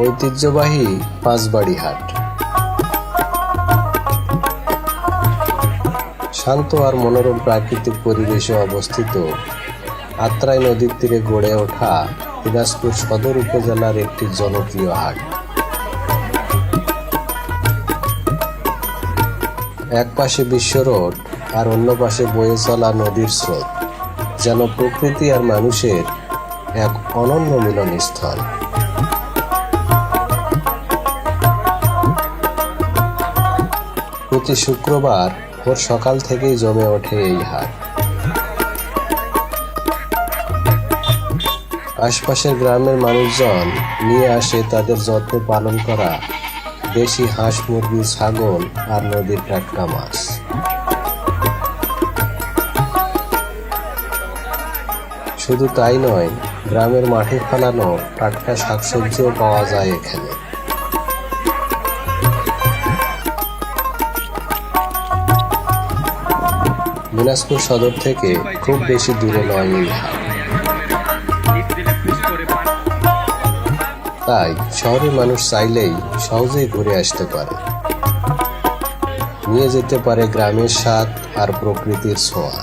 ঐতিহ্যবাহী পাঁচবাড়ি হাট। শান্ত আর মনোরম প্রাকৃতিক পরিবেশে অবস্থিত আত্রাই নদীর তীরে গড়ে ওঠা দিনাজপুর সদর উপজেলার একটি জনপ্রিয় হাট। এক পাশে বিশ্ব রোড আর অন্য পাশে বয়ে চলা নদীর স্রোত, যেন প্রকৃতি আর মানুষের এক অনন্য মিলনস্থল। প্রতি শুক্রবার ভোর সকাল থেকেই জমে ওঠে এই হাট। আশপাশের গ্রামের মানুষজন নিয়ে আসে তাদের যত্নে পালন করা দেশি হাঁস, মুরগি, ছাগল আর নদীর টাটকা মাছ। শুধু তাই নয়, গ্রামের মাঠে ফলানো টাটকা শাকসবজিও পাওয়া যায় এখানে। দিনাজপুর সদর থেকে খুব বেশি দূরে নয় এই হাট। তাই শহরের মানুষ চাইলেই সহজেই ঘুরে আসতে পারে, নিয়ে যেতে পারে গ্রামের স্বাদ আর প্রকৃতির ছোঁয়া।